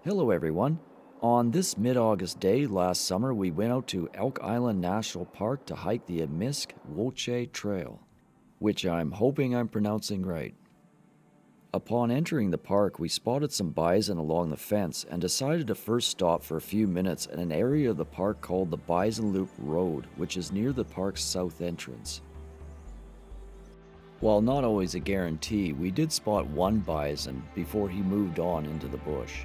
Hello everyone. On this mid-August day last summer, we went out to Elk Island National Park to hike the Amisk Woche Trail, which I'm hoping I'm pronouncing right. Upon entering the park, we spotted some bison along the fence and decided to first stop for a few minutes in an area of the park called the Bison Loop Road, which is near the park's south entrance. While not always a guarantee, we did spot one bison before he moved on into the bush.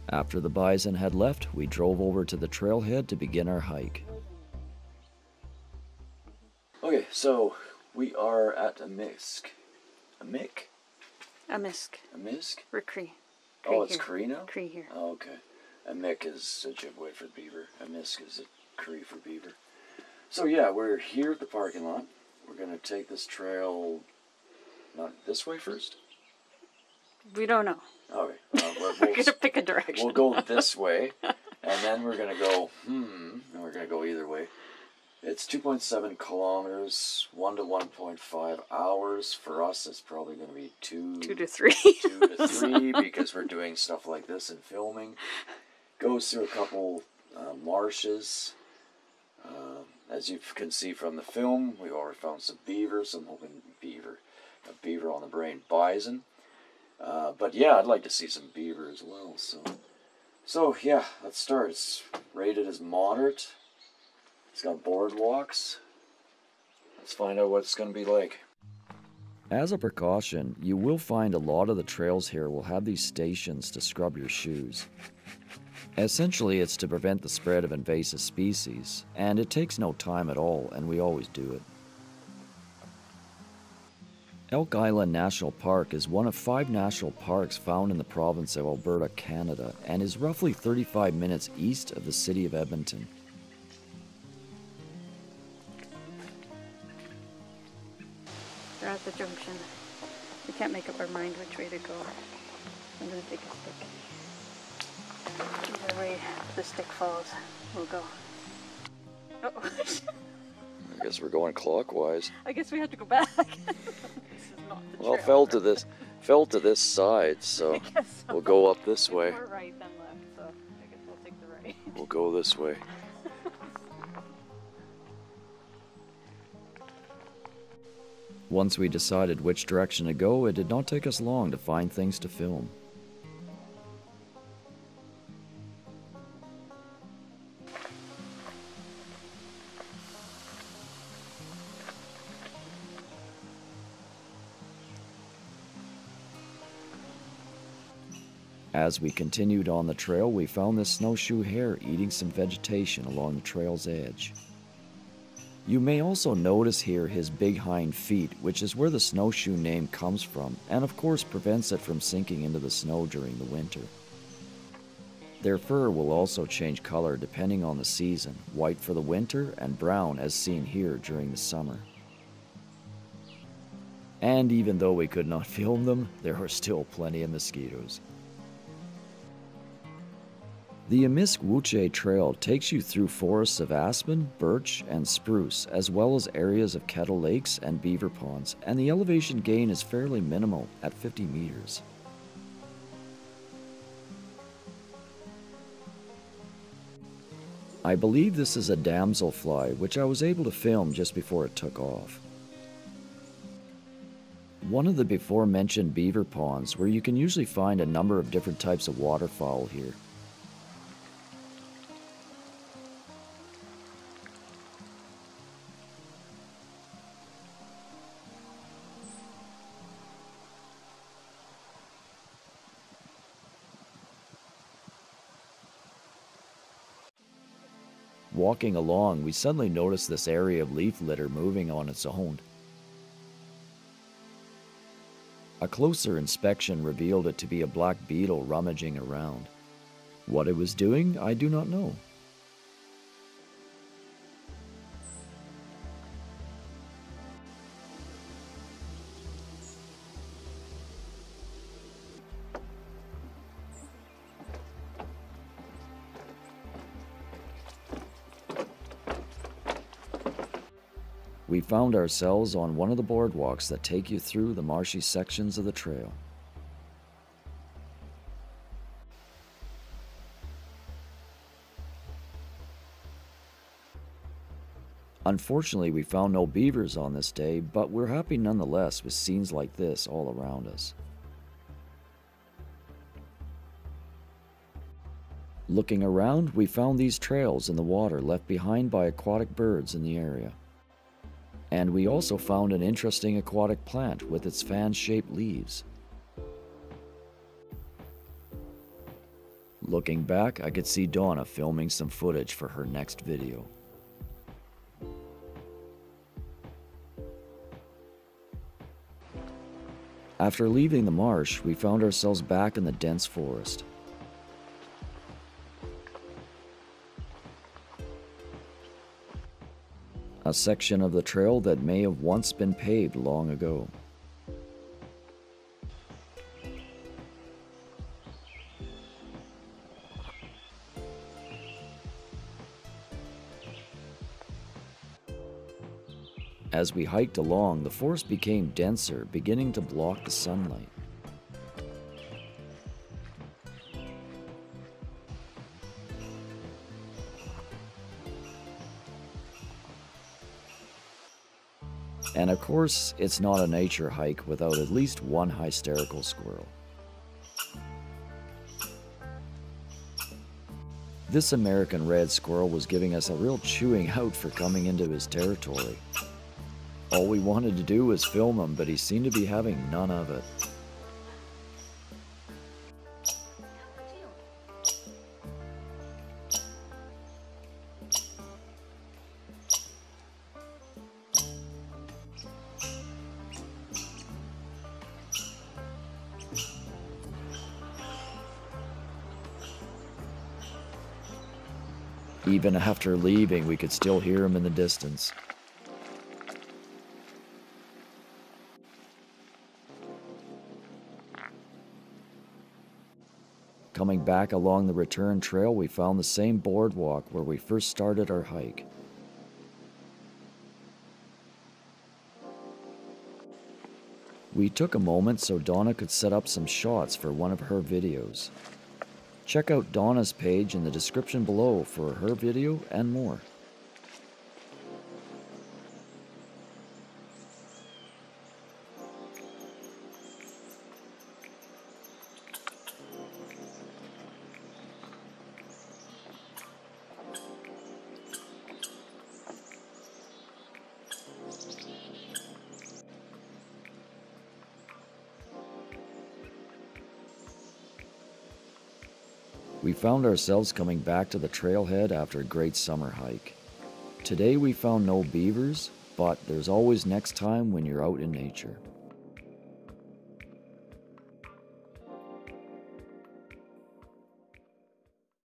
After the bison had left, we drove over to the trailhead to begin our hike. Okay, so we are at Amisk. Amisk? Amisk? We're Cree. Oh, it's Cree now? Cree here. Oh, okay. Amisk is Ojibwe for beaver. Amisk is a Cree for beaver. So yeah, we're here at the parking lot. We're going to take this trail, not this way first? We don't know. Okay. We're going to pick a direction. We'll go this way, and then we're going to go, and we're going to go either way. It's 2.7 kilometers, 1 to 1.5 hours. For us, it's probably going to be 2 to 3. 2 to 3, because we're doing stuff like this and filming. Goes through a couple marshes. As you can see from the film, we've already found some beaver, so I'm hoping a beaver on the brain, bison. But yeah, I'd like to see some beaver as well. So yeah, let's start. It's rated as moderate. It's got boardwalks. Let's find out what it's going to be like. As a precaution, you will find a lot of the trails here will have these stations to scrub your shoes. Essentially, it's to prevent the spread of invasive species, and it takes no time at all, and we always do it. Elk Island National Park is one of 5 national parks found in the province of Alberta, Canada, and is roughly 35 minutes east of the city of Edmonton. We're at the junction. We can't make up our mind which way to go. I'm going to take a stick. Either way the stick falls, we'll go. Oh. I guess we're going clockwise. I guess we have to go back. Well, fell to this side, so we'll go up this way. More right than left, so I guess we'll take the right. We'll go this way. Once we decided which direction to go, it did not take us long to find things to film. As we continued on the trail, we found this snowshoe hare eating some vegetation along the trail's edge. You may also notice here his big hind feet, which is where the snowshoe name comes from, and of course prevents it from sinking into the snow during the winter. Their fur will also change color depending on the season, white for the winter and brown as seen here during the summer. And even though we could not film them, there were still plenty of mosquitoes. The Amisk Woche Trail takes you through forests of aspen, birch, and spruce, as well as areas of kettle lakes and beaver ponds, and the elevation gain is fairly minimal at 50 meters. I believe this is a damselfly, which I was able to film just before it took off. One of the before mentioned beaver ponds, where you can usually find a number of different types of waterfowl here. Walking along, we suddenly noticed this area of leaf litter moving on its own. A closer inspection revealed it to be a black beetle rummaging around. What it was doing, I do not know. we found ourselves on one of the boardwalks that take you through the marshy sections of the trail. Unfortunately, we found no beavers on this day, but we're happy nonetheless with scenes like this all around us. Looking around, we found these trails in the water left behind by aquatic birds in the area. And we also found an interesting aquatic plant with its fan-shaped leaves. Looking back, I could see Donna filming some footage for her next video. After leaving the marsh, we found ourselves back in the dense forest. A section of the trail that may have once been paved long ago. As we hiked along, the forest became denser, beginning to block the sunlight. And of course, it's not a nature hike without at least one hysterical squirrel. This American red squirrel was giving us a real chewing out for coming into his territory. All we wanted to do was film him, but he seemed to be having none of it. Even after leaving, we could still hear him in the distance. Coming back along the return trail, we found the same boardwalk where we first started our hike. We took a moment so Donna could set up some shots for one of her videos. Check out Donna's page in the description below for her video and more. We found ourselves coming back to the trailhead after a great summer hike. Today we found no beavers, but there's always next time when you're out in nature.